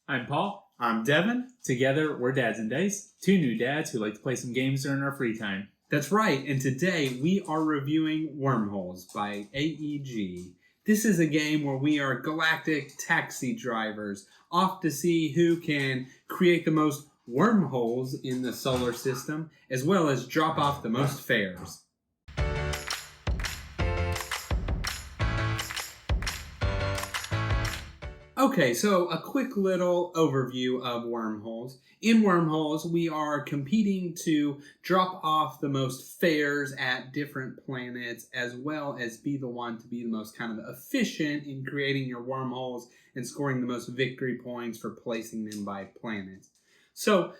I'm Paul. I'm Devin. Together, we're Dads and Dice, two new dads who like to play some games during our free time. That's right, and today we are reviewing Wormholes by AEG. This is a game where we are galactic taxi drivers, off to see who can create the most wormholes in the solar system, as well as drop off the most fares. Okay, so a quick little overview of Wormholes. In Wormholes, we are competing to drop off the most fares at different planets, as well as be the one to be the most kind of efficient in creating your wormholes and scoring the most victory points for placing them by planets. So,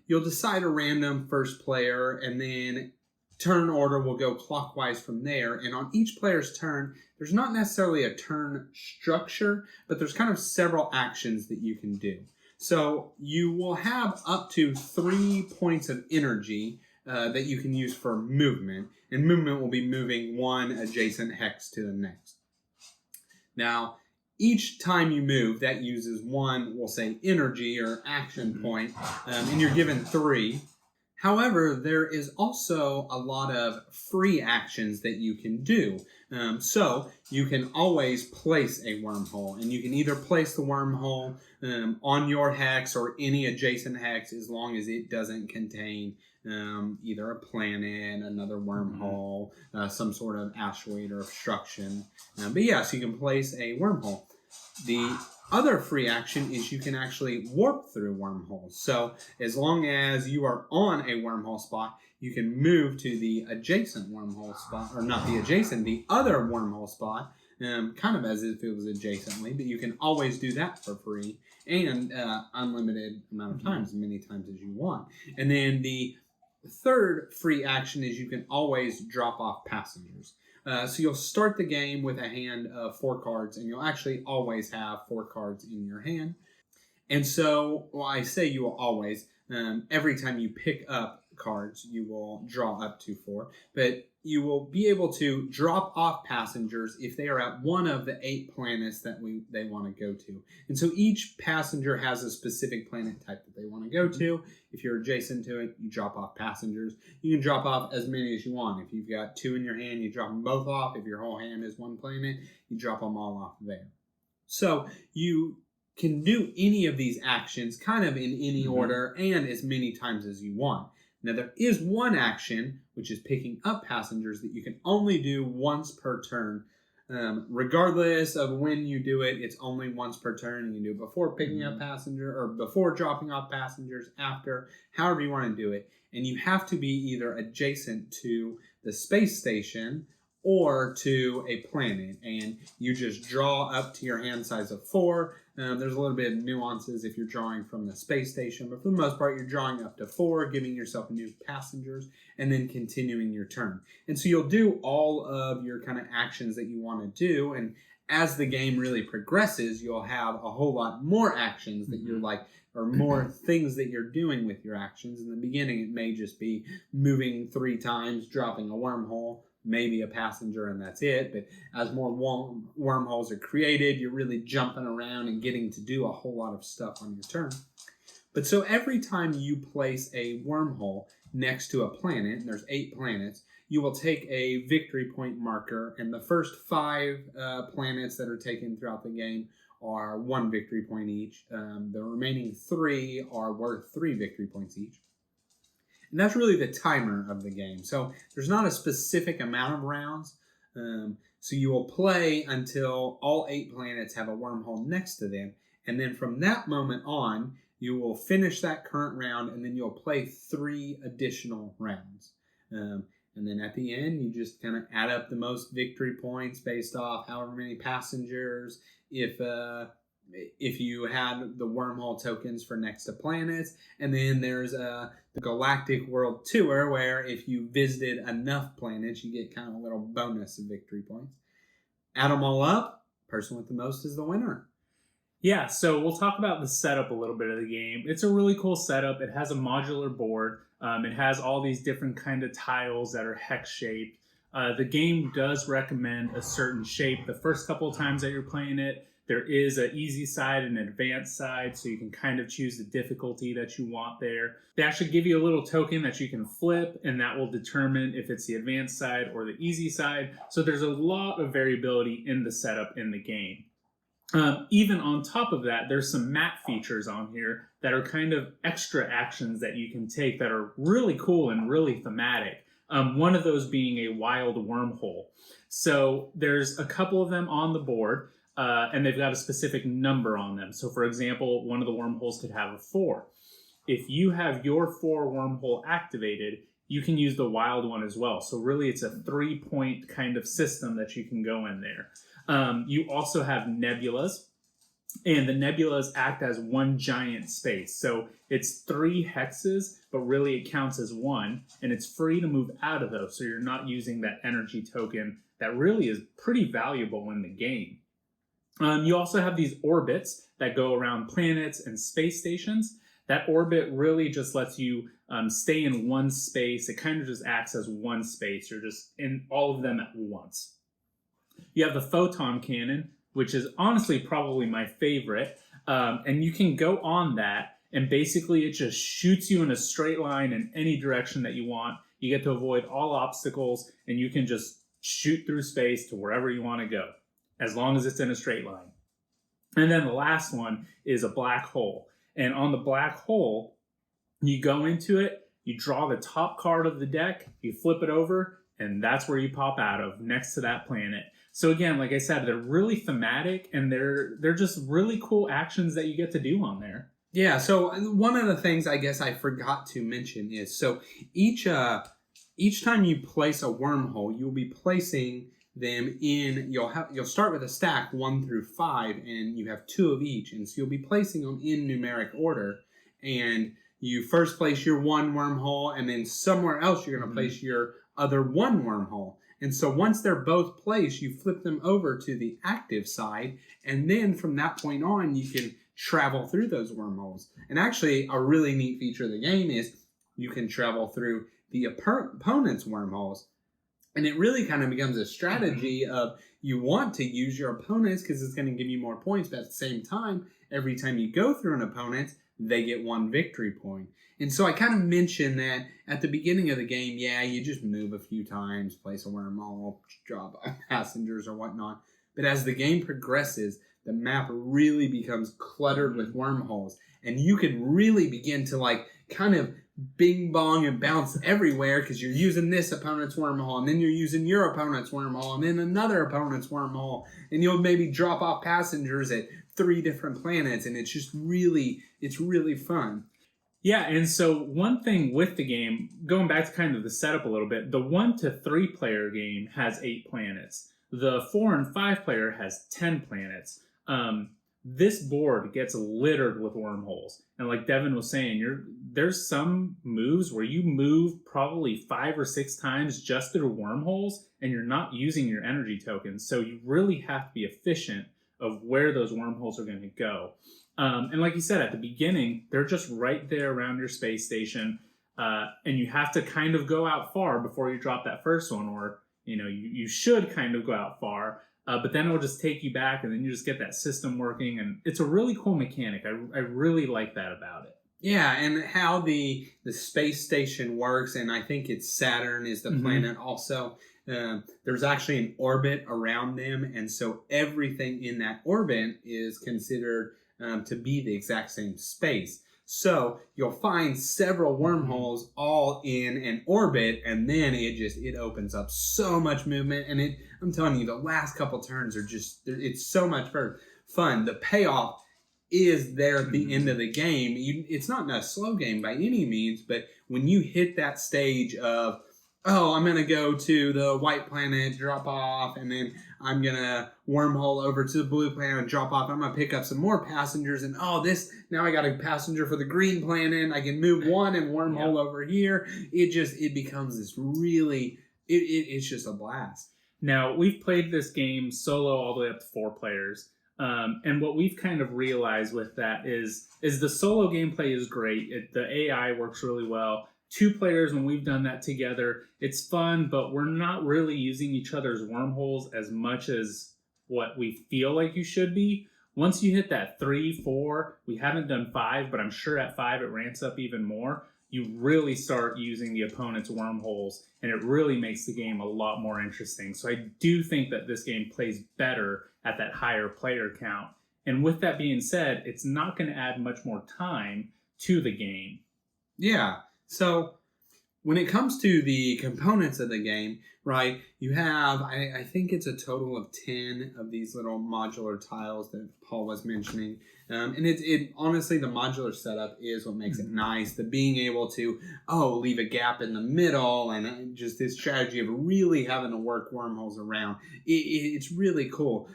you'll decide a random first player, and then turn order will go clockwise from there, and on each player's turn, there's not necessarily a turn structure, but there's kind of several actions that you can do. So you will have up to 3 points of energy that you can use for movement, and movement will be moving one adjacent hex to the next. Now, each time you move, that uses one, we'll say, energy or action point, and you're given 3. However, there is also a lot of free actions that you can do. So you can always place a wormhole, and you can either place the wormhole on your hex or any adjacent hex as long as it doesn't contain either a planet, another wormhole, some sort of asteroid or obstruction. But yeah, so you can place a wormhole. The other free action is you can actually warp through wormholes. So as long as you are on a wormhole spot, you can move to the adjacent wormhole spot, or not the adjacent, the other wormhole spot, kind of as if it was adjacently, but you can always do that for free and unlimited amount of times, as many times as you want. And then the third free action is you can always drop off passengers. So you'll start the game with a hand of 4 cards, and you'll actually always have 4 cards in your hand. And so, well, I say you will always. Every time you pick up cards, you will draw up to 4. But you will be able to drop off passengers if they are at one of the 8 planets that they want to go to. And so each passenger has a specific planet type that they want to go to. If you're adjacent to it, you drop off passengers. You can drop off as many as you want. If you've got 2 in your hand, you drop them both off. If your whole hand is one planet, you drop them all off there. So you can do any of these actions kind of in any order and as many times as you want. Now, there is one action, which is picking up passengers, that you can only do once per turn. Regardless of when you do it, it's only once per turn. You can do it before picking up passenger, or before dropping off passengers, after, however you want to do it. And you have to be either adjacent to the space station or to a planet, and you just draw up to your hand size of 4. There's a little bit of nuances if you're drawing from the space station, but for the most part, you're drawing up to 4, giving yourself new passengers, and then continuing your turn. And so you'll do all of your kind of actions that you want to do, and as the game really progresses, you'll have a whole lot more actions that you're like, or more things that you're doing with your actions. In the beginning, it may just be moving 3 times, dropping a wormhole, maybe a passenger, and that's it. But as more wormholes are created, you're really jumping around and getting to do a whole lot of stuff on your turn. But so every time you place a wormhole next to a planet, and there's 8 planets, you will take a victory point marker, and the first 5 planets that are taken throughout the game are 1 victory point each. The remaining 3 are worth 3 victory points each. And that's really the timer of the game. So there's not a specific amount of rounds. So you will play until all 8 planets have a wormhole next to them. And then from that moment on, you will finish that current round, and then you'll play 3 additional rounds. And then at the end, you just kind of add up the most victory points based off however many passengers. If you had the wormhole tokens for next to planets, and then there's the Galactic World Tour, where if you visited enough planets, you get kind of a little bonus of victory points. Add them all up, person with the most is the winner. Yeah, so we'll talk about the setup a little bit of the game. It's a really cool setup. It has a modular board. It has all these different kind of tiles that are hex-shaped. The game does recommend a certain shape the first couple of times that you're playing it. There is an easy side and an advanced side, so you can kind of choose the difficulty that you want there. They actually give you a little token that you can flip, and that will determine if it's the advanced side or the easy side. So there's a lot of variability in the setup in the game. Even on top of that, there's some map features on here that are kind of extra actions that you can take that are really cool and really thematic. One of those being a wild wormhole. So there's a couple of them on the board, and they've got a specific number on them. So for example, one of the wormholes could have a 4. If you have your 4 wormhole activated, you can use the wild one as well. So really it's a 3-point kind of system that you can go in there. You also have nebulas, and the nebulas act as one giant space. So it's 3 hexes, but really it counts as 1, and it's free to move out of those. So you're not using that energy token that really is pretty valuable in the game. You also have these orbits that go around planets and space stations. That orbit really just lets you stay in one space. It kind of just acts as one space. You're just in all of them at once. You have the photon cannon, which is honestly probably my favorite. And you can go on that, and basically it just shoots you in a straight line in any direction that you want. You get to avoid all obstacles, and you can just shoot through space to wherever you want to go, as long as it's in a straight line. And then the last one is a black hole. And on the black hole, you go into it, you draw the top card of the deck, you flip it over, and that's where you pop out of, next to that planet. So again, like I said, they're really thematic, and they're just really cool actions that you get to do on there. Yeah, so one of the things I guess I forgot to mention is, so each time you place a wormhole, you'll be placing them in, you'll start with a stack 1 through 5, and you have 2 of each, and so you'll be placing them in numeric order, and you first place your 1 wormhole, and then somewhere else you're going to place your other 1 wormhole. And so once they're both placed, you flip them over to the active side, and then from that point on, you can travel through those wormholes. And actually, a really neat feature of the game is you can travel through the opponent's wormholes. And it really kind of becomes a strategy of, you want to use your opponents because it's going to give you more points, but at the same time, every time you go through an opponent, they get 1 victory point. And so I kind of mentioned that at the beginning of the game, yeah, you just move a few times, place a wormhole, drop passengers or whatnot. But as the game progresses, the map really becomes cluttered with wormholes. And you can really begin to kind of bing bong and bounce everywhere because you're using this opponent's wormhole, and then you're using your opponent's wormhole, and then another opponent's wormhole, and you'll maybe drop off passengers at 3 different planets, and it's really fun. Yeah, and so one thing with the game, going back to kind of the setup a little bit, the 1 to 3 player game has 8 planets. The 4 and 5 player has 10 planets. This board gets littered with wormholes. And like Devin was saying, there's some moves where you move probably 5 or 6 times just through wormholes, and you're not using your energy tokens. So you really have to be efficient of where those wormholes are going to go. And like you said, at the beginning, they're just right there around your space station. And you have to kind of go out far before you drop that first one, or, you should kind of go out far. But then it'll just take you back, and then you just get that system working. And it's a really cool mechanic. I really like that about it. Yeah, and how the space station works, and I think it's Saturn is the planet also. There's actually an orbit around them, and so everything in that orbit is considered to be the exact same space. So you'll find several wormholes all in an orbit, and then it opens up so much movement. And I'm telling you, the last couple turns are it's so much fun. The payoff is there at the end of the game. It's not a slow game by any means, but when you hit that stage of, I'm going to go to the white planet, drop off, and then I'm going to wormhole over to the blue planet and drop off. I'm going to pick up some more passengers, and now I got a passenger for the green planet. I can move 1 and wormhole over here. It becomes this really, it's just a blast. Now, we've played this game solo all the way up to 4 players. And what we've kind of realized with that is the solo gameplay is great. The AI works really well. 2 players, when we've done that together, it's fun, but we're not really using each other's wormholes as much as what we feel like you should be. Once you hit that 3, 4, we haven't done 5, but I'm sure at 5 it ramps up even more. You really start using the opponent's wormholes, and it really makes the game a lot more interesting. So I do think that this game plays better at that higher player count. And with that being said, it's not going to add much more time to the game. Yeah. So when it comes to the components of the game, right, you have, I think it's a total of 10 of these little modular tiles that Paul was mentioning. And it honestly, the modular setup is what makes it nice. The being able to, leave a gap in the middle, and just this strategy of really having to work wormholes around. It's really cool.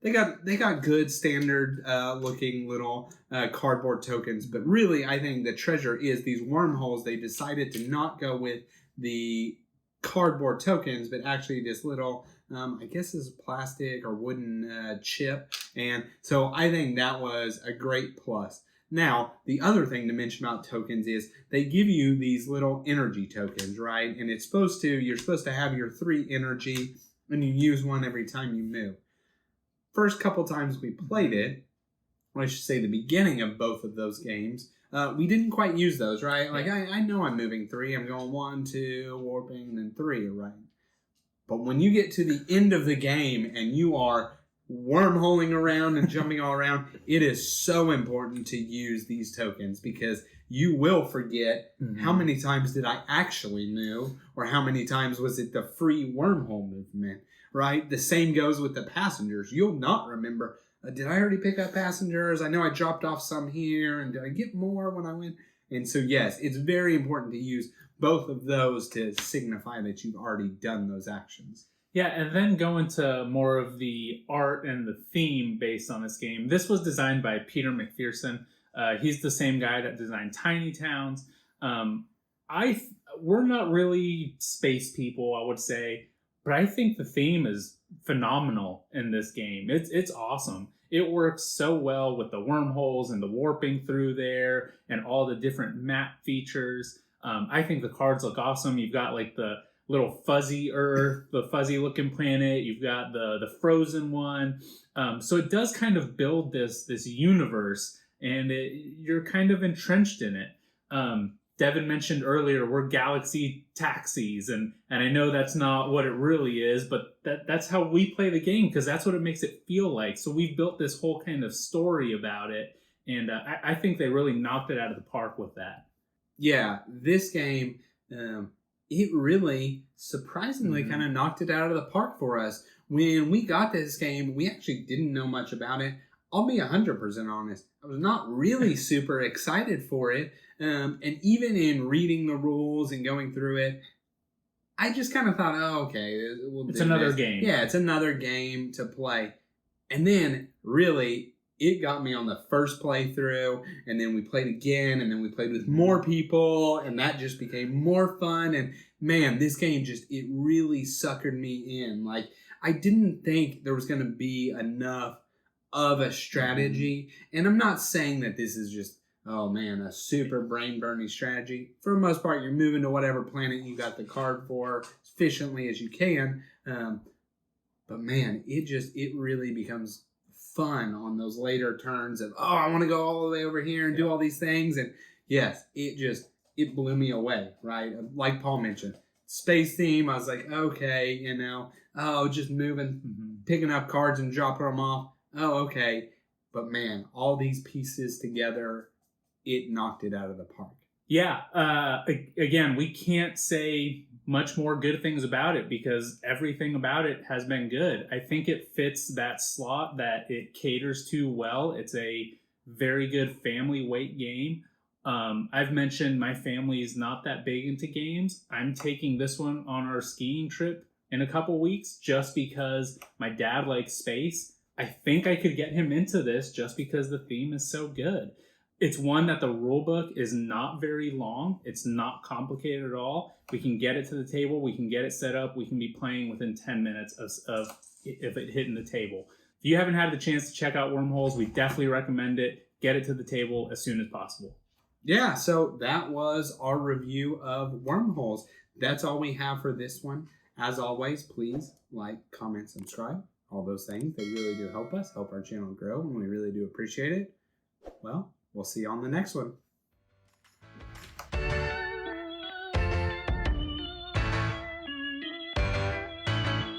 They got good standard looking little cardboard tokens, but really I think the treasure is these wormholes. They decided to not go with the cardboard tokens, but actually this little, I guess this is plastic or wooden chip. And so I think that was a great plus. Now, the other thing to mention about tokens is they give you these little energy tokens, right? And you're supposed to have your 3 energy, and you use one every time you move. First couple times we played it, or I should say the beginning of both of those games, we didn't quite use those, right? Like, I know I'm moving 3. I'm going 1, 2, warping, and then 3, right? But when you get to the end of the game and you are wormholing around and jumping all around, it is so important to use these tokens, because you will forget how many times did I actually move, or how many times was it the free wormhole movement, right? The same goes with the passengers. You'll not remember, did I already pick up passengers? I know I dropped off some here, and did I get more when I went? And so, yes, it's very important to use both of those to signify that you've already done those actions. Yeah, and then go into more of the art and the theme based on this game. This was designed by Peter McPherson. He's the same guy that designed Tiny Towns. We're not really space people, I would say, but I think the theme is phenomenal in this game. It's awesome. It works so well with the wormholes and the warping through there and all the different map features. I think the cards look awesome. You've got like the little fuzzy Earth, the fuzzy looking planet. You've got the frozen one. So it does kind of build this universe, and you're kind of entrenched in it. Devin mentioned earlier, we're galaxy taxis, and I know that's not what it really is, but that's how we play the game, because that's what it makes it feel like. So we've built this whole kind of story about it, and I think they really knocked it out of the park with that. Yeah, this game, it really surprisingly kind of knocked it out of the park for us. When we got this game, we actually didn't know much about it. I'll be 100% honest. I was not really super excited for it. And even in reading the rules and going through it, I just kind of thought, okay, it's another game. Yeah, it's another game to play. And then, really, it got me on the first playthrough, and then we played again, and then we played with more people, and that just became more fun. And man, this game it really suckered me in. Like, I didn't think there was going to be enough of a strategy. And I'm not saying that this is just, a super brain-burning strategy. For the most part, you're moving to whatever planet you got the card for as efficiently as you can. But man, it really becomes fun on those later turns of, I want to go all the way over here and do all these things. And yes, it blew me away, right? Like Paul mentioned, space theme, I was like, okay, just moving, picking up cards and dropping them off. Oh, okay. But man, all these pieces together, it knocked it out of the park. Yeah. Again, we can't say much more good things about it, because everything about it has been good. I think it fits that slot that it caters to well. It's a very good family weight game. I've mentioned my family is not that big into games. I'm taking this one on our skiing trip in a couple weeks just because my dad likes space. I think I could get him into this just because the theme is so good. It's one that the rule book is not very long. It's not complicated at all. We can get it to the table. We can get it set up. We can be playing within 10 minutes of if it hitting the table. If you haven't had the chance to check out Wormholes, we definitely recommend it. Get it to the table as soon as possible. Yeah, so that was our review of Wormholes. That's all we have for this one. As always, please like, comment, subscribe. all those things. They really do help us, help our channel grow, and we really do appreciate it. Well, we'll see you on the next one.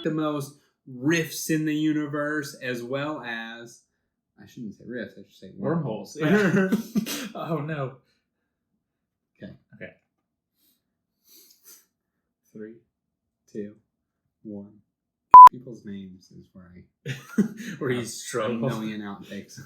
The most riffs in the universe, as well as, I shouldn't say riffs, I should say Wormholes. Yeah. Oh no. Okay. 3, 2, 1. People's names is where Where he's a struggling. million outtakes.